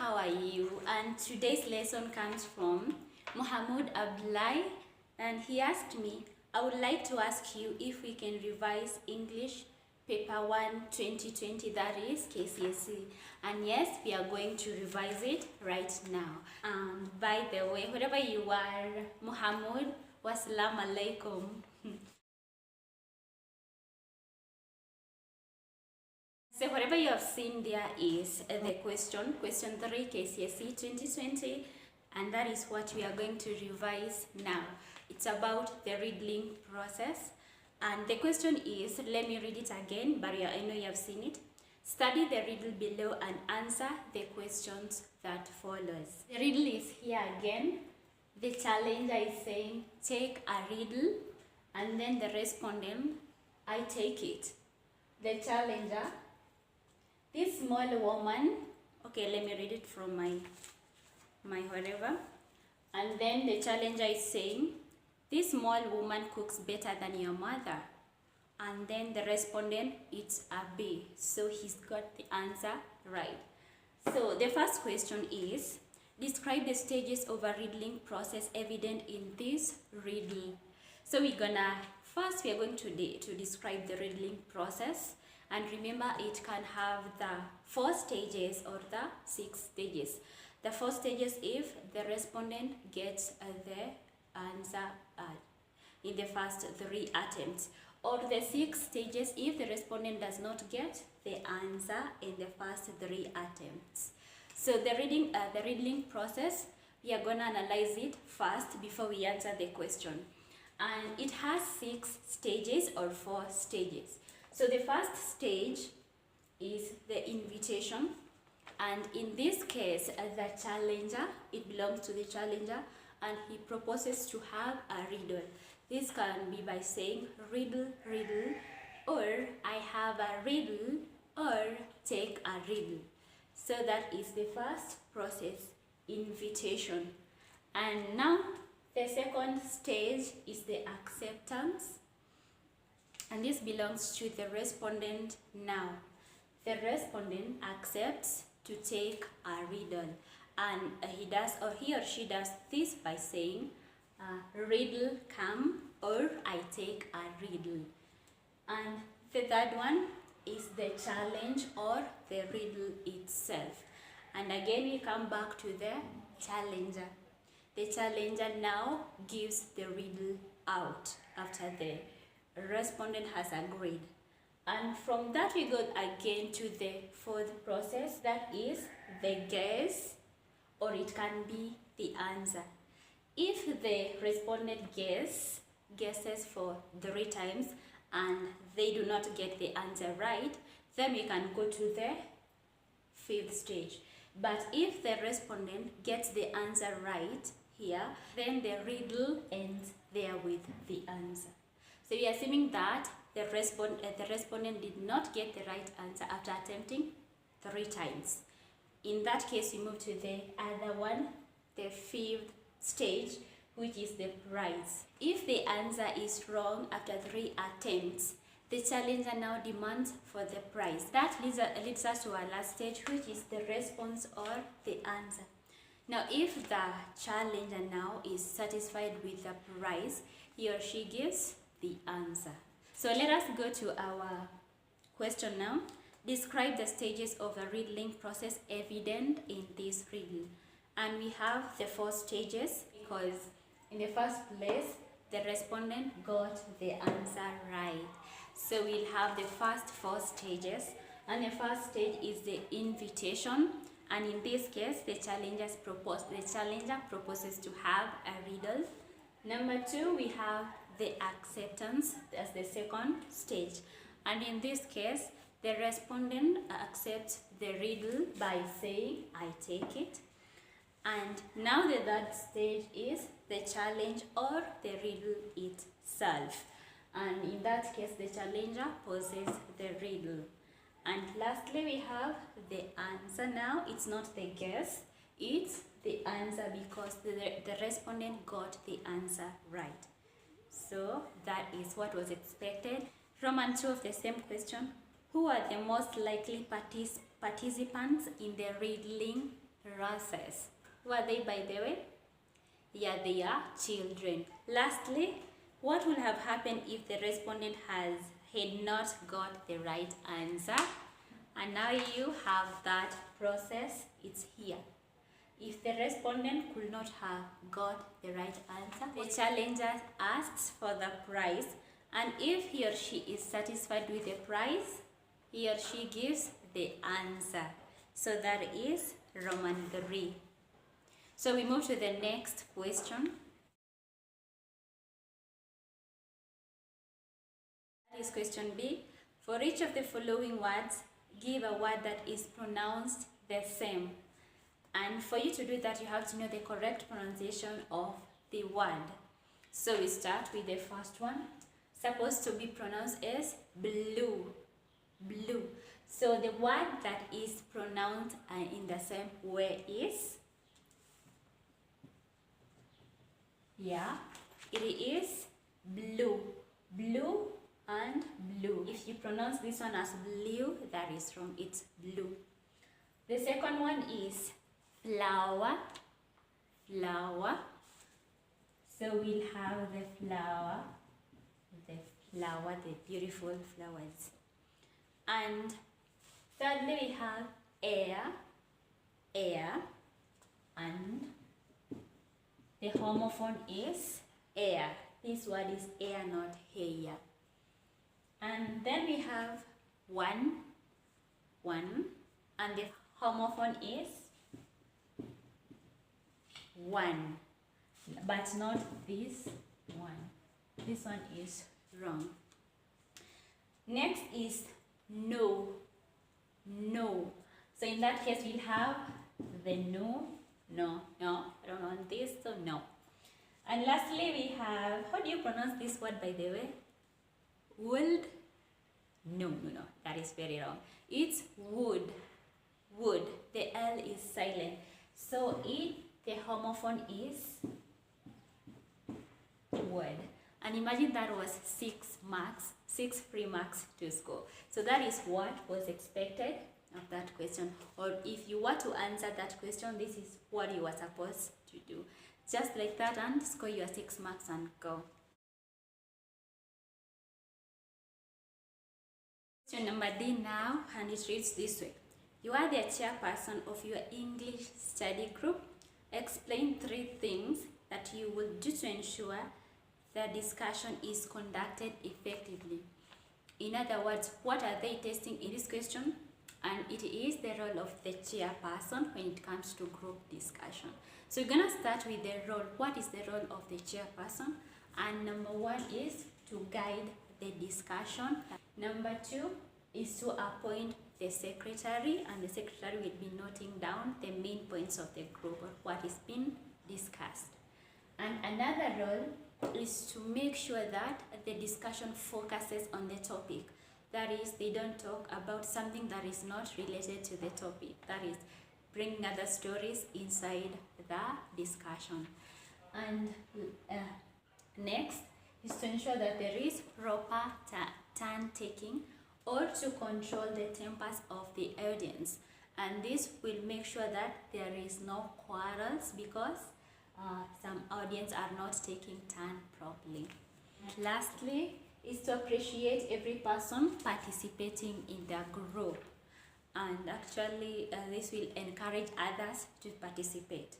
how are you? And today's lesson comes from Mohammed Abdullahi, and he asked me, I would like to ask you if we can revise English paper 1 2020, that is KCSE. And yes, we are going to revise it right now. By the way, wherever you are, Muhammad, wassalamu alaikum. So whatever you have seen there is the question 3 KCSE 2020, and that is what we are going to revise now. It's about the riddling process, and the question is, let me read it again, but I know you have seen it. Study the riddle below and answer the questions that follows. The riddle is here again. The challenger is saying, take a riddle, and then the respondent, I take it. The challenger, this small woman, okay, let me read it from my whatever. And then the challenger is saying, this small woman cooks better than your mother. And then the respondent, it's a B. So he's got the answer right. So the first question is, describe the stages of a riddling process evident in this riddle. So we are going to describe the riddling process. And remember, it can have the 4 stages or the 6 stages. The 4 stages if the respondent gets the answer in the first 3 attempts. Or the 6 stages if the respondent does not get the answer in the first 3 attempts. So the riddling process, we are going to analyze it first before we answer the question. And it has 6 stages or 4 stages. So the first stage is the invitation, and in this case, the challenger, it belongs to the challenger, and he proposes to have a riddle. This can be by saying riddle, riddle, or I have a riddle, or take a riddle. So that is the first process, invitation. And now the second stage is the acceptance. And this belongs to the respondent now. The respondent accepts to take a riddle, and he or she does this by saying, riddle come, or I take a riddle. And the third one is the challenge or the riddle itself. And again we come back to the challenger. The challenger now gives the riddle out after the respondent has agreed. And from that we go again to the 4th process, that is the guess, or it can be the answer. If the respondent guesses for 3 times and they do not get the answer right, then we can go to the 5th stage. But if the respondent gets the answer right here, then the riddle ends there with the answer. So we are assuming that the respondent did not get the right answer after attempting 3 times. In that case, we move to the other one, the 5th stage, which is the prize. If the answer is wrong after 3 attempts, the challenger now demands for the prize. That leads us to our last stage, which is the response or the answer. Now, if the challenger now is satisfied with the prize, he or she gives the answer. So let us go to our question now. Describe the stages of a riddling process evident in this riddle. And we have the 4 stages because in the first place, the respondent got the answer right. So we'll have the first 4 stages. And the first stage is the invitation. And in this case, the challenger proposes to have a riddle. Number 2, we have the acceptance as the 2nd stage. And in this case, the respondent accepts the riddle by saying, I take it. And now the 3rd stage is the challenge or the riddle itself. And in that case, the challenger poses the riddle. And lastly, we have the answer now. It's not the guess, it's the answer because the respondent got the answer right. So that is what was expected. Roman 2 of the same question. Who are the most likely participants in the riddling process. Who are they, by the way? Yeah, they are children. Lastly, what will have happened if the respondent had not got the right answer? And now you have that process, it's here. If the respondent could not have got the right answer, the challenger asks for the prize, and if he or she is satisfied with the prize, he or she gives the answer. So that is Roman 3. So we move to the next question. That is question B. For each of the following words, give a word that is pronounced the same. And for you to do that, you have to know the correct pronunciation of the word. So we start with the first one. Supposed to be pronounced as blue. Blue. So the word that is pronounced in the same way is, yeah, it is blue. Blue and blue. If you pronounce this one as blue, that is wrong. It's blue. The second one is flower. Flower. So we'll have the flower, the beautiful flowers. And thirdly, we have air, air, and the homophone is air. This word is air, not hair. And then we have one, and the homophone is one, but not this one. This one is wrong. Next is no, no. So in that case, we'll have the no, I don't want this, so no. And lastly, we have, how do you pronounce this word, by the way? Wood? No, that is very wrong. It's wood, wood. The L is silent. So the homophone is wood. And imagine that was 6 marks, 6 free marks to score. So that is what was expected of that question. Or if you were to answer that question, this is what you were supposed to do. Just like that, and score your 6 marks and go. Question number D now, and it reads this way. You are the chairperson of your English study group. Explain 3 things that you will do to ensure the discussion is conducted effectively. In other words, what are they testing in this question? And it is the role of the chairperson when it comes to group discussion. So we're going to start with the role. What is the role of the chairperson? And number 1 is to guide the discussion. Number 2 is to appoint the secretary, and the secretary will be noting down the main points of the group or what is being discussed. And another role is to make sure that the discussion focuses on the topic. That is, they don't talk about something that is not related to the topic. That is, bringing other stories inside the discussion. And next is to ensure that there is proper turn taking, or to control the tempers of the audience. And this will make sure that there is no quarrels because some audience are not taking turn properly. And lastly is to appreciate every person participating in the group. And actually this will encourage others to participate.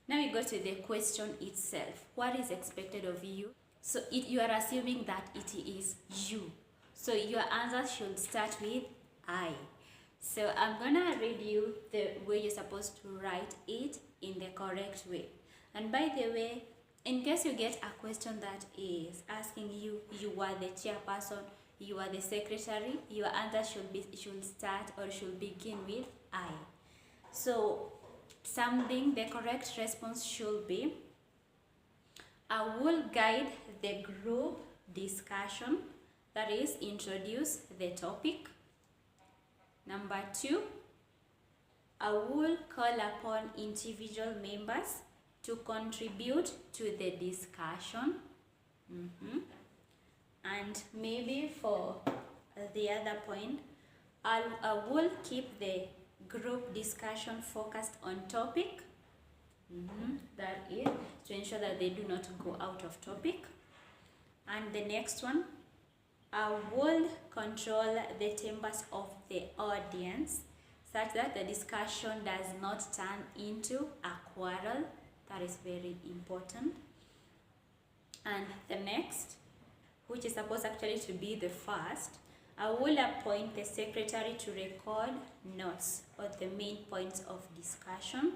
Now we go to the question itself. What is expected of you? So you are assuming that it is you. So your answer should start with I. So I'm gonna read you the way you're supposed to write it in the correct way. And by the way, in case you get a question that is asking you, you are the chairperson, you are the secretary, your answer should start or should begin with I. So the correct response should be, I will guide the group discussion, that is, introduce the topic. Number 2, I will call upon individual members to contribute to the discussion. And maybe for the other point, I will keep the group discussion focused on topic. That is to ensure that they do not go out of topic. And the next one, I will control the tempers of the audience such that the discussion does not turn into a quarrel. That is very important. And the next, which is supposed actually to be the first, I will appoint the secretary to record notes on the main points of discussion.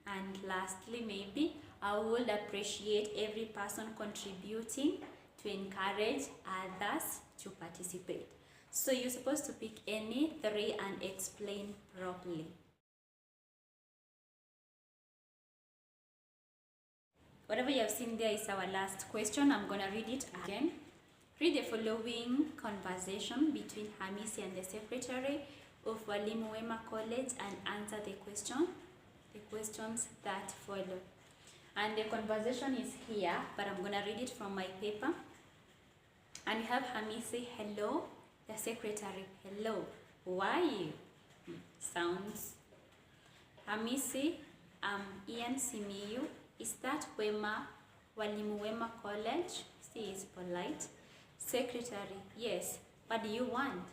And lastly, maybe I would appreciate every person contributing to encourage others to participate. So you're supposed to pick any three and explain properly. Whatever you have seen there is our last question. I'm going to read it again. Read the following conversation between Hamisi and the secretary of Walimu Wema College and answer the questions that follow. And the conversation is here, but I'm going to read it from my paper. And you have Hamisi, hello. The secretary, hello. Why you? Sounds. Hamisi, Ian Simiyu. Is that Wema, Walimu Wema College? She is polite. Secretary, yes. What do you want?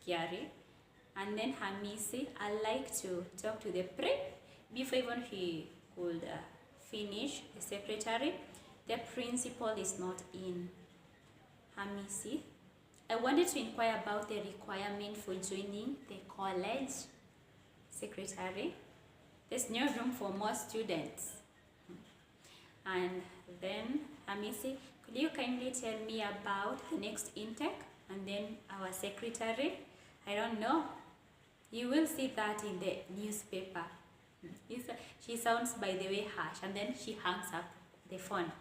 Scary. And then Hamisi, I like to talk to the pre. Before even he could finish, the secretary, the principal is not in. Hamisi, I wanted to inquire about the requirement for joining the college. Secretary, there's no room for more students. And then Hamisi, could you kindly tell me about the next intake? And then our secretary, I don't know. You will see that in the newspaper. She sounds, by the way, harsh, and then she hangs up the phone.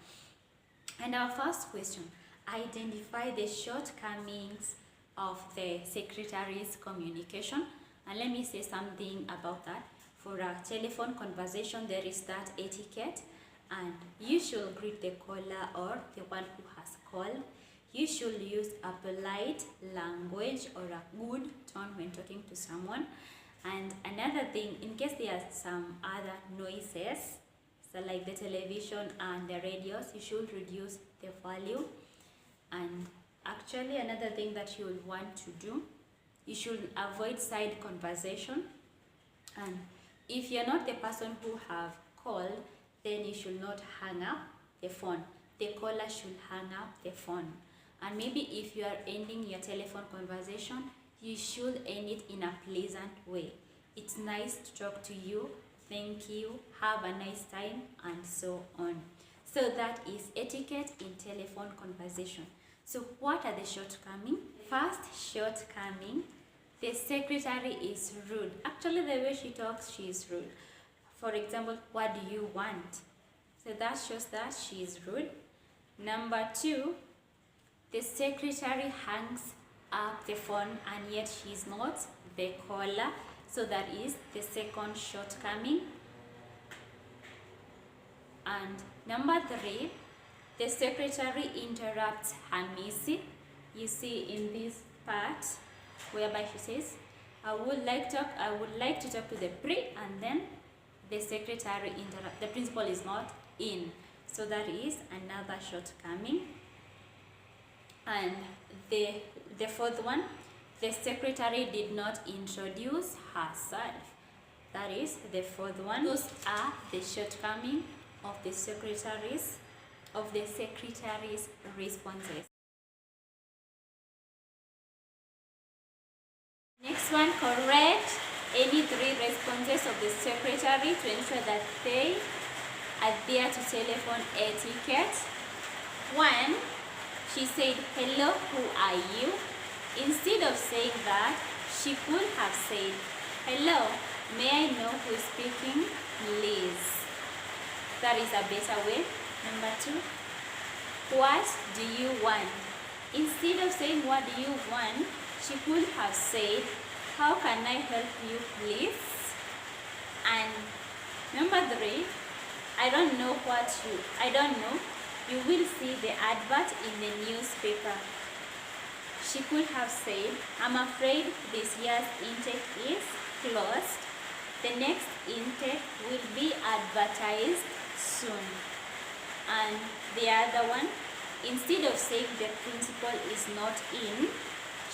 And our first question, identify the shortcomings of the secretary's communication. And let me say something about that. For a telephone conversation, there is that etiquette, and you should greet the caller or the one who has called. You should use a polite language or a good tone when talking to someone. And another thing, in case there are some other noises, so like the television and the radios, you should reduce the volume. And actually, another thing that you will want to do, you should avoid side conversation. And if you're not the person who have called, then you should not hang up the phone. The caller should hang up the phone. And maybe if you are ending your telephone conversation, you should end it in a pleasant way. It's nice to talk to you. Thank you. Have a nice time, and so on. So that is etiquette in telephone conversation. So what are the shortcomings? First shortcoming, the secretary is rude. Actually, the way she talks, she is rude. For example, what do you want? So that shows that she is rude. Number two, the secretary hangs up the phone and yet she is not the caller. So that is the second shortcoming. And number three, the secretary interrupts Hamisi. You see in this part whereby she says, I would like to talk to the pre, and then the secretary interrupts. The principal is not in. So that is another shortcoming. And the fourth one, the secretary did not introduce herself. That is the fourth one. Those are the shortcomings of the secretary's responses. Next one, correct any three responses of the secretary to ensure that they adhere to telephone etiquette. One, she said, hello, who are you? Instead of saying that, she could have said, hello, may I know who is speaking, please? That is a better way. Number two, what do you want? Instead of saying what do you want, she could have said, how can I help you, please? And number three, I don't know. You will see the advert in the newspaper. She could have said, I'm afraid this year's intake is closed. The next intake will be advertised soon. And the other one, instead of saying the principal is not in,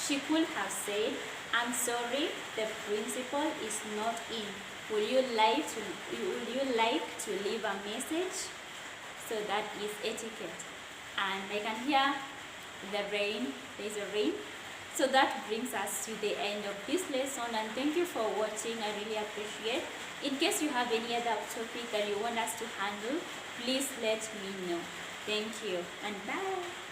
she could have said, I'm sorry, the principal is not in. Would you like to leave a message? So that is etiquette. And I can hear the rain. There's a rain. So that brings us to the end of this lesson, and thank you for watching. I really appreciate. In case you have any other topic that you want us to handle, please let me know. Thank you and bye.